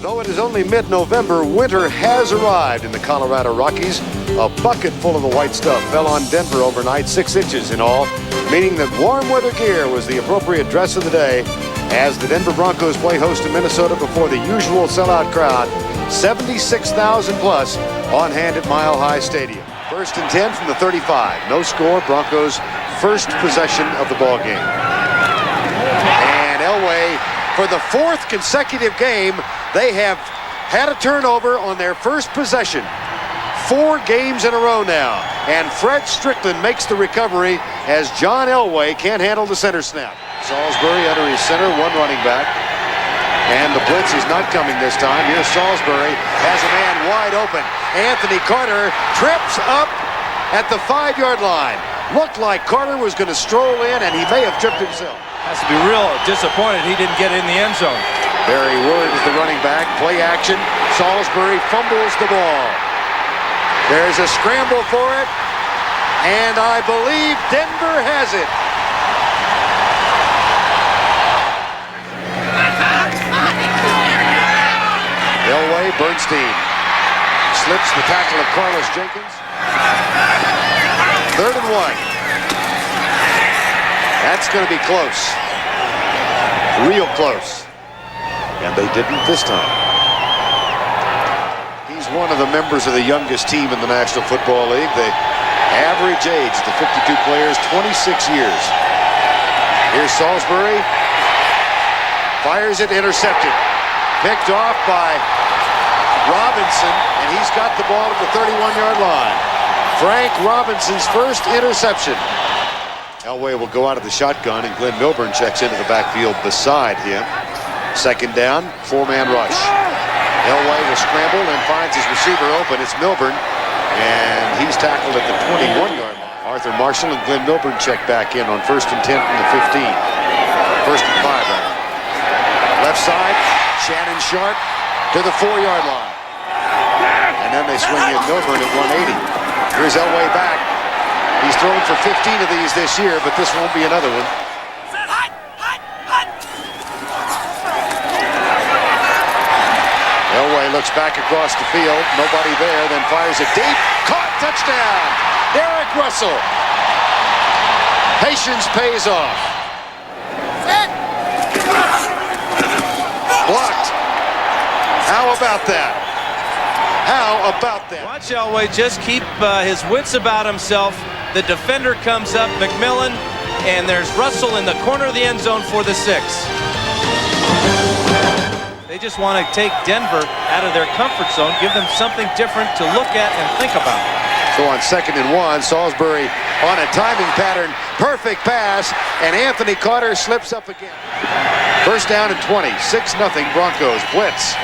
Though it is only mid-November, winter has arrived in the Colorado Rockies. A bucket full of the white stuff fell on Denver overnight, 6 inches in all, meaning that warm weather gear was the appropriate dress of the day as the Denver Broncos play host to Minnesota before the usual sellout crowd, 76,000 plus on hand at Mile High Stadium. 1st and 10 from the 35. No score. Broncos first possession of the ball game. And Elway, for the 4th consecutive game, they have had a turnover on their first possession. 4 games in a row now. And Fred Strickland makes the recovery as John Elway can't handle the center snap. Salisbury under his center, 1 running back. And the blitz is not coming this time. Here's Salisbury, has a man wide open. Anthony Carter trips up at the 5-yard line. Looked like Carter was going to stroll in, and he may have tripped himself. Has to be real disappointed he didn't get in the end zone. Barry Wood is the running back. Play action. Salisbury fumbles the ball. There's a scramble for it, and I believe Denver has it. Elway, Bernstein slips the tackle of Carlos Jenkins. 3rd and 1. That's going to be close. Real close. And they didn't this time. He's one of the members of the youngest team in the National Football League. The average age of the 52 players, 26 years. Here's Salisbury. Fires it, intercepted. Picked off by Robinson, and he's got the ball at the 31-yard line. Frank Robinson's first interception. Elway will go out of the shotgun, and Glenn Milburn checks into the backfield beside him. 2nd down, 4-man rush. Elway will scramble and finds his receiver open. It's Milburn, and he's tackled at the 21-yard line. Arthur Marshall and Glenn Milburn check back in on 1st and 10 from the 15. 1st and 5, rather. Left side, Shannon Sharp to the 4-yard line. And then they swing in Milburn at 180. Here's Elway back. He's thrown for 15 of these this year, but this won't be another one. Elway looks back across the field. Nobody there, then fires it deep. Caught, touchdown! Derek Russell. Patience pays off. Blocked. How about that? How about that? Watch Elway just keep his wits about himself. The defender comes up, McMillan, and there's Russell in the corner of the end zone for the 6. They just want to take Denver out of their comfort zone, give them something different to look at and think about. So on 2nd and 1, Salisbury on a timing pattern, perfect pass, and Anthony Carter slips up again. 1st down and 20, 6-0 Broncos, blitz.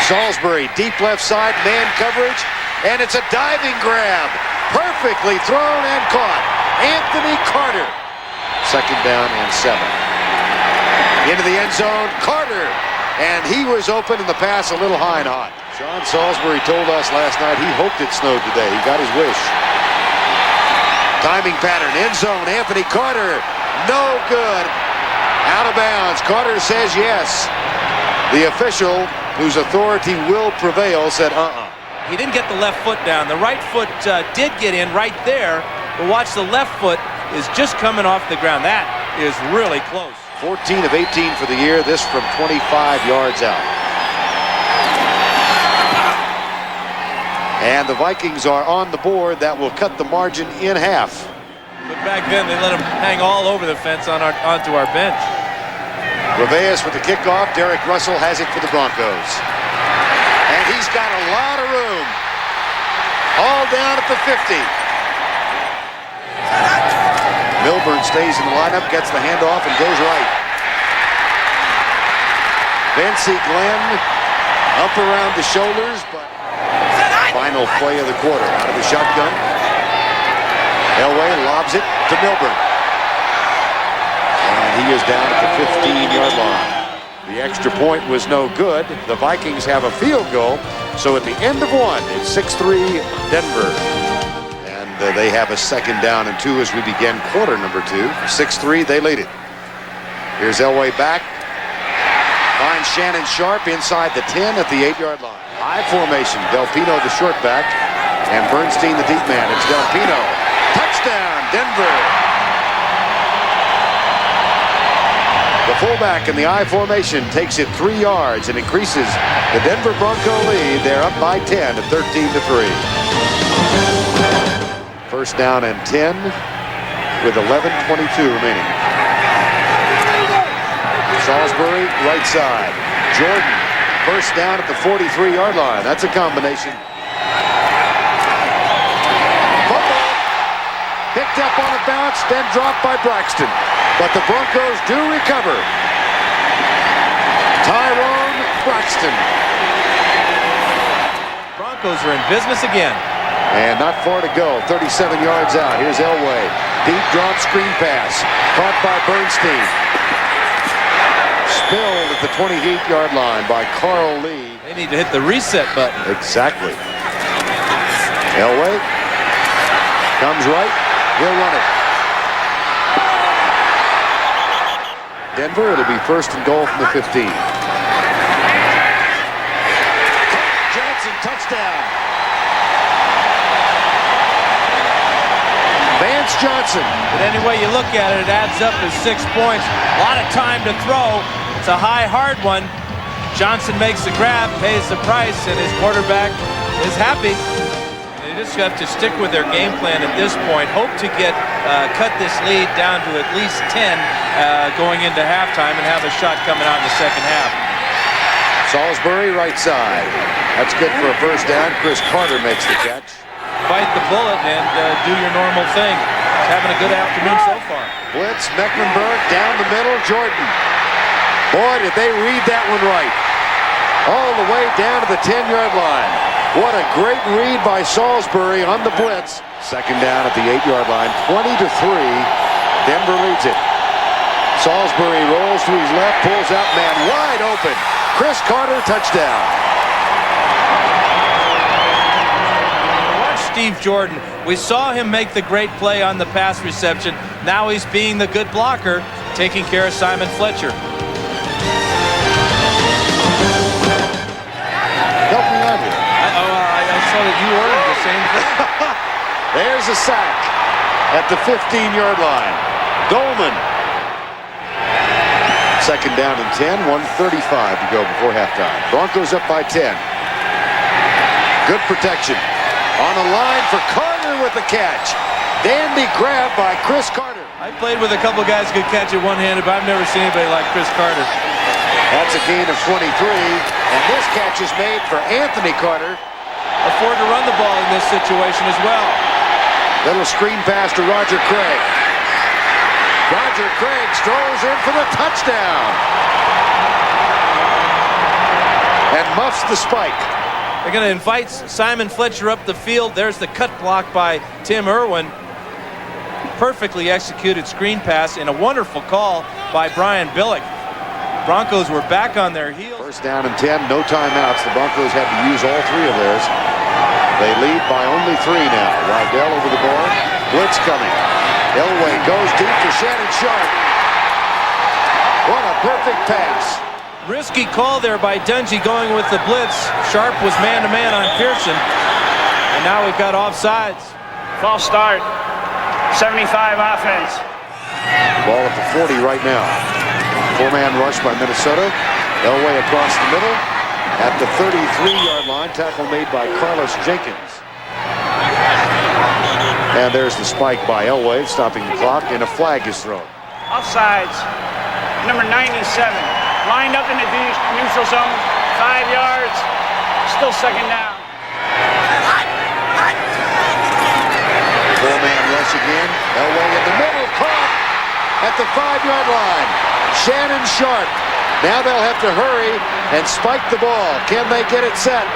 Salisbury, deep left side, man coverage, and it's a diving grab. Perfectly thrown and caught. Anthony Carter. 2nd down and 7. Into the end zone, Carter. And he was open in the pass a little high and hot. John Salisbury told us last night he hoped it snowed today. He got his wish. Timing pattern, end zone, Anthony Carter. No good. Out of bounds. Carter says yes. The official, whose authority will prevail, said He didn't get the left foot down. The right foot did get in right there, but watch, the left foot is just coming off the ground. That is really close. 14 of 18 for the year, this from 25 yards out. And the Vikings are on the board. That will cut the margin in half. But back then, they let him hang all over the fence onto our bench. Reveas with the kickoff. Derek Russell has it for the Broncos. And he's got a lot of room. All down at the 50. Milburn stays in the lineup, gets the handoff, and goes right. Vincey Glenn up around the shoulders, but final play of the quarter. Out of the shotgun. Elway lobs it to Milburn. And he is down at the 15-yard line. The extra point was no good. The Vikings have a field goal. So at the end of 1, it's 6-3 Denver. And they have a 2nd down and 2 as we begin quarter number 2. 6-3, they lead it. Here's Elway back. Finds finds Shannon Sharp inside the 10 at the 8-yard line. High formation. Delpino the short back, and Bernstein the deep man. It's Delpino. Touchdown, Denver. The fullback in the I formation takes it 3 yards and increases the Denver Bronco lead. They're up by 10 at 13-3. First down and 10 with 11:22 remaining. Salisbury, right side. Jordan, first down at the 43-yard line. That's a combination. Football picked up on a bounce, then dropped by Braxton. But the Broncos do recover. Tyrone Braxton. Broncos are in business again. And not far to go, 37 yards out. Here's Elway. Deep drop screen pass. Caught by Bernstein. Spilled at the 28-yard line by Carl Lee. They need to hit the reset button. Exactly. Elway comes right. He'll run it. Denver, it'll be first and goal from the 15. Johnson, touchdown. Vance Johnson. But any way you look at it, it adds up as 6 points. A lot of time to throw. It's a high, hard one. Johnson makes the grab, pays the price, and his quarterback is happy. They just have to stick with their game plan at this point. Hope to cut this lead down to at least 10 going into halftime and have a shot coming out in the second half. Salisbury, right side. That's good for a first down. Chris Carter makes the catch. Bite the bullet and do your normal thing. He's having a good afternoon so far. Blitz, Mecklenburg, down the middle, Jordan. Boy, did they read that one right. All the way down to the 10-yard line. What a great read by Salisbury on the blitz. Second down at the 8-yard line, 20-3. Denver leads it. Salisbury rolls to his left, pulls out, man wide open. Chris Carter, touchdown. Watch Steve Jordan. We saw him make the great play on the pass reception. Now he's being the good blocker, taking care of Simon Fletcher. Help me out here. I saw that you ordered the same thing. There's a sack at the 15-yard line. Dolman. Second down and 10, 1:35 to go before halftime. Broncos up by 10. Good protection. On the line for Carter with the catch. Dandy grab by Chris Carter. I played with a couple guys who could catch it one-handed, but I've never seen anybody like Chris Carter. That's a gain of 23, and this catch is made for Anthony Carter. Afford to run the ball in this situation as well. Little screen pass to Roger Craig. Roger Craig throws in for the touchdown. And muffs the spike. They're going to invite Simon Fletcher up the field. There's the cut block by Tim Irwin. Perfectly executed screen pass and a wonderful call by Brian Billick. Broncos were back on their heels. First down and 10, no timeouts. The Broncos had to use all 3 of theirs. They lead by only 3 now. Rydell over the ball. Blitz coming. Elway goes deep to Shannon Sharp. What a perfect pass. Risky call there by Dungy going with the blitz. Sharp was man-to-man on Pearson. And now we've got offsides. False start. 75 offense. Ball at the 40 right now. 4-man rush by Minnesota. Elway across the middle. At the 33-yard line, tackle made by Carlos Jenkins. And there's the spike by Elway, stopping the clock, and a flag is thrown. Offsides. Number 97. Lined up in the neutral zone. 5 yards. Still second down. 4-man rush again. Elway in the middle, caught at the 5-yard line. Shannon Sharp. Now they'll have to hurry and spike the ball. Can they get it set?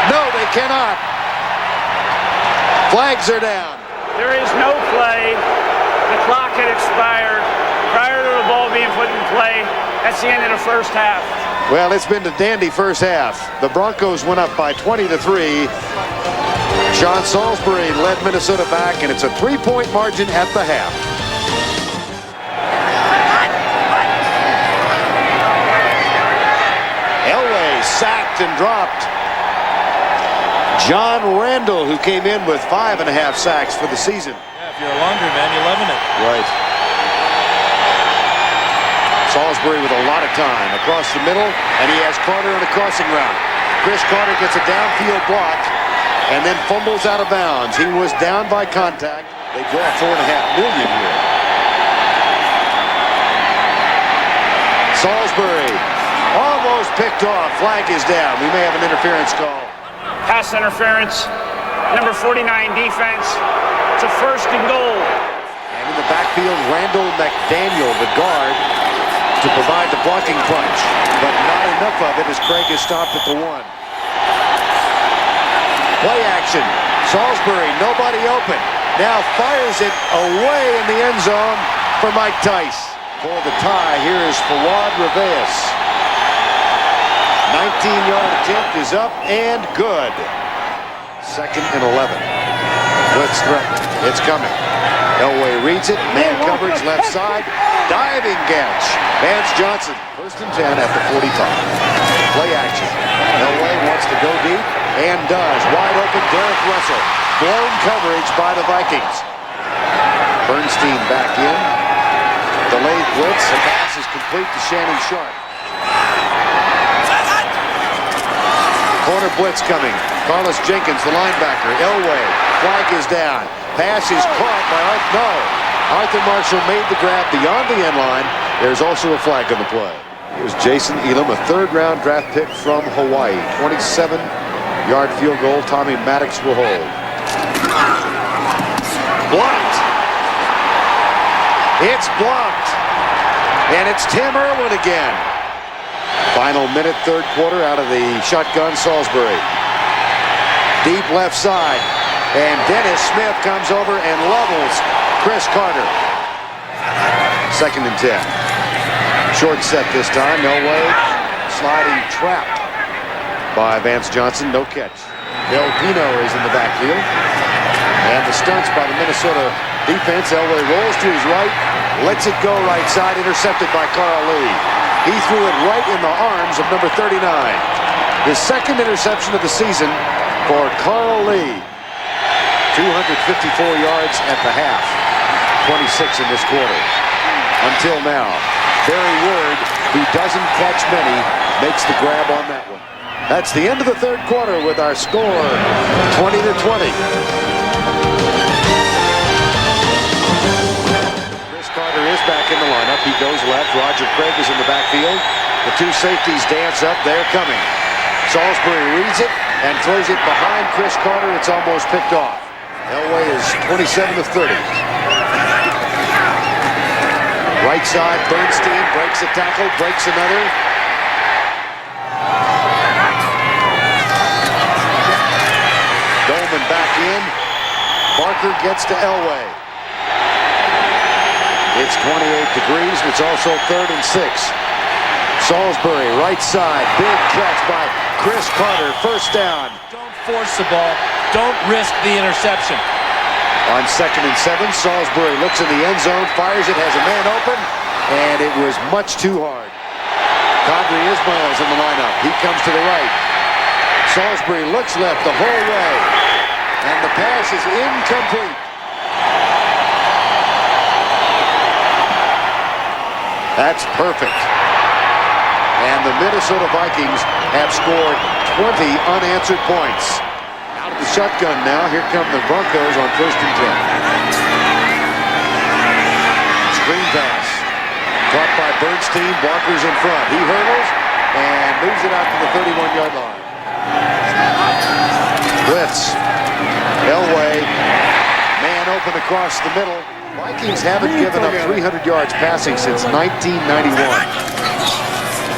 No, they cannot. Flags are down. There is no play. The clock had expired prior to the ball being put in play. That's the end of the first half. Well, it's been a dandy first half. The Broncos went up by 20-3. Sean Salisbury led Minnesota back, and it's a 3-point margin at the half. and dropped. John Randall, who came in with 5.5 sacks for the season. Yeah, if you're a laundryman, you're loving it. Right. Salisbury with a lot of time across the middle, and he has Carter in a crossing route. Chris Carter gets a downfield block and then fumbles out of bounds. He was down by contact. They draw $4.5 million here. Salisbury almost picked off. Flag is down. We may have an interference call. Pass interference. Number 49 defense. It's a 1st and goal. And in the backfield, Randall McDaniel, the guard, to provide the blocking punch. But not enough of it as Craig is stopped at the 1. Play action. Salisbury, nobody open. Now fires it away in the end zone for Mike Tice. For the tie, here is Fawad Reveus. 19-yard attempt is up and good. 2nd and 11. Blitz threat. It's coming. Elway reads it. Man coverage left side. Diving catch. Vance Johnson. 1st and 10 at the 45. Play action. Elway wants to go deep and does. Wide open Derek Russell. Blown coverage by the Vikings. Bernstein back in. Delayed blitz. The pass is complete to Shannon Sharp. Corner blitz coming. Carlos Jenkins, the linebacker. Elway. Flag is down. Pass is caught by Arthur Marshall made the grab beyond the end line. There's also a flag on the play. Here's Jason Elam, a 3rd-round draft pick from Hawaii. 27-yard field goal. Tommy Maddox will hold. Blocked. It's blocked. And it's Tim Irwin again. Final minute, 3rd quarter out of the shotgun, Salisbury. Deep left side. And Dennis Smith comes over and levels Chris Carter. 2nd and 10. Short set this time. Elway sliding trap by Vance Johnson. No catch. Del Pino is in the backfield. And the stunts by the Minnesota defense. Elway rolls to his right. Lets it go right side. Intercepted by Carl Lee. He threw it right in the arms of number 39. His 2nd interception of the season for Carl Lee. 254 yards at the half. 26 in this quarter. Until now. Barry Ward, who doesn't catch many, makes the grab on that one. That's the end of the 3rd quarter with our score 20-20. Chris Carter is back in the lineup. He goes left. Roger Craig is in the backfield. The 2 safeties dance up. They're coming. Salisbury reads it and throws it behind Chris Carter. It's almost picked off. Elway is 27-30. Right side, Bernstein breaks a tackle, breaks another. Dolman back in. Barker gets to Elway. It's 28 degrees, and it's also 3rd and 6. Salisbury, right side, big catch by Chris Carter, 1st down. Don't force the ball. Don't risk the interception. On 2nd and 7, Salisbury looks in the end zone, fires it, has a man open, and it was much too hard. Kadri Ismail's in the lineup. He comes to the right. Salisbury looks left the whole way, and the pass is incomplete. That's perfect. And the Minnesota Vikings have scored 20 unanswered points. Out of the shotgun now. Here come the Broncos on 1st and 10. Screen pass. Caught by Bernstein. Walker's in front. He hurdles and moves it out to the 31-yard line. Blitz. Elway. Man open across the middle. Vikings haven't given up 300 yards passing since 1991.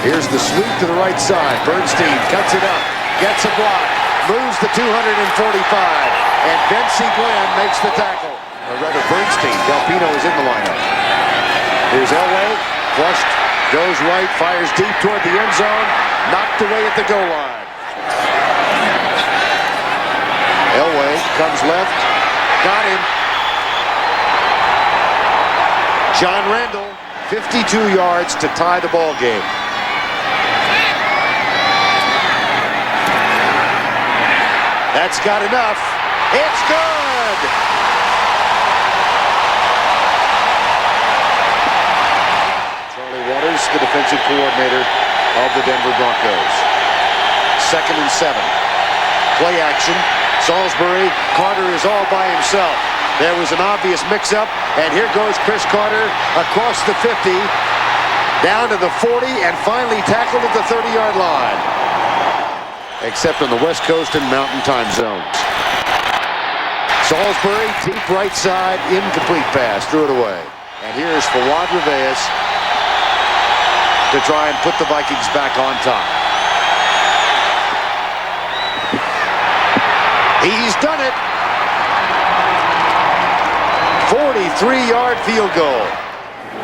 Here's the sweep to the right side. Bernstein cuts it up. Gets a block. Moves the 245. And Bensy Glenn makes the tackle. Or rather, Bernstein. Del Pino is in the lineup. Here's Elway. Flushed. Goes right. Fires deep toward the end zone. Knocked away at the goal line. Elway comes left. Got him. John Randall, 52 yards to tie the ball game. That's got enough. It's good. Charlie Waters, the defensive coordinator of the Denver Broncos. 2nd and 7. Play action. Salisbury. Carter is all by himself. There was an obvious mix-up, and here goes Chris Carter across the 50, down to the 40, and finally tackled at the 30-yard line. Except on the West Coast and Mountain time zones. Salisbury, deep right side, incomplete pass, threw it away. And here's Fawad Rivas to try and put the Vikings back on top. He's done it. 43-yard field goal.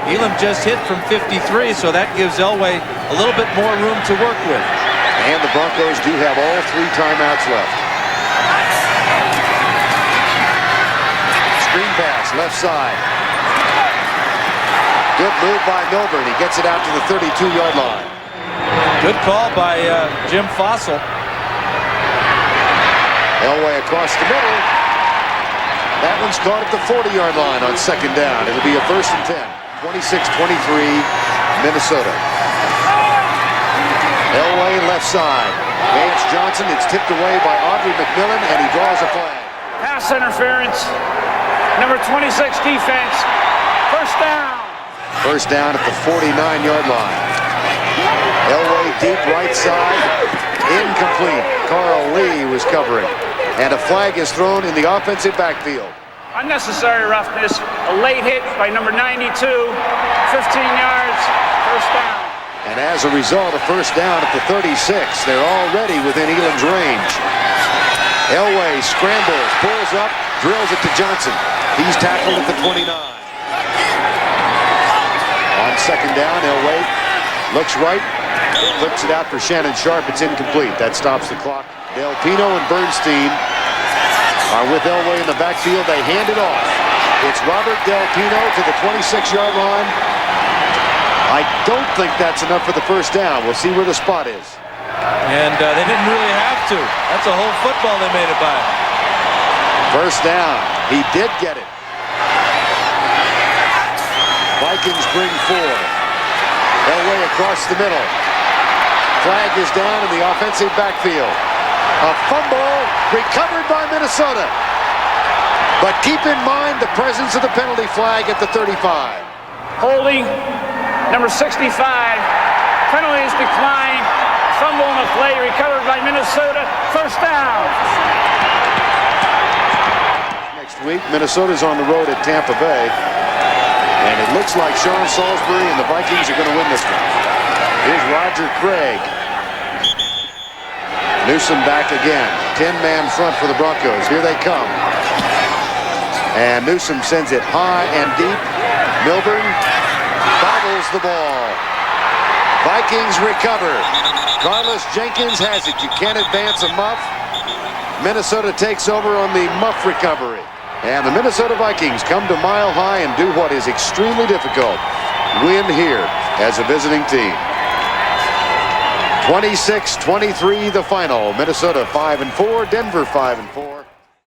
Elam just hit from 53, so that gives Elway a little bit more room to work with. And the Broncos do have all 3 timeouts left. Screen pass, left side. Good move by Milburn. He gets it out to the 32-yard line. Good call by Jim Fossil. Elway across the middle. That one's caught at the 40-yard line on 2nd down. It'll be a 1st and 10. 26-23, Minnesota. Elway left side. Vance Johnson. It's tipped away by Audrey McMillan, and he draws a flag. Pass interference. Number 26 defense. 1st down. 1st down at the 49-yard line. Elway deep right side. Incomplete. Carl Lee was covering. And a flag is thrown in the offensive backfield. Unnecessary roughness. A late hit by number 92. 15 yards. 1st down. And as a result, a 1st down at the 36. They're already within Elam's range. Elway scrambles, pulls up, drills it to Johnson. He's tackled at the 29. On 2nd down, Elway looks right, flips it out for Shannon Sharp. It's incomplete. That stops the clock. Del Pino and Bernstein are with Elway in the backfield. They hand it off. It's Robert Del Pino to the 26-yard line. I don't think that's enough for the 1st down. We'll see where the spot is. And they didn't really have to. That's a whole football they made it by. 1st down. He did get it. Vikings bring 4. Elway across the middle. Flag is down in the offensive backfield. A fumble recovered by Minnesota. But keep in mind the presence of the penalty flag at the 35. Holding. Number 65. Penalties declined. Fumble on the play recovered by Minnesota. 1st down. Next week, Minnesota's on the road at Tampa Bay. And it looks like Sean Salisbury and the Vikings are going to win this one. Here's Roger Craig. Newsom back again. 10-man front for the Broncos. Here they come. And Newsom sends it high and deep. Milburn bobbles the ball. Vikings recover. Carlos Jenkins has it. You can't advance a muff. Minnesota takes over on the muff recovery. And the Minnesota Vikings come to Mile High and do what is extremely difficult. Win here as a visiting team. 26-23 the final. Minnesota 5-4, Denver 5-4.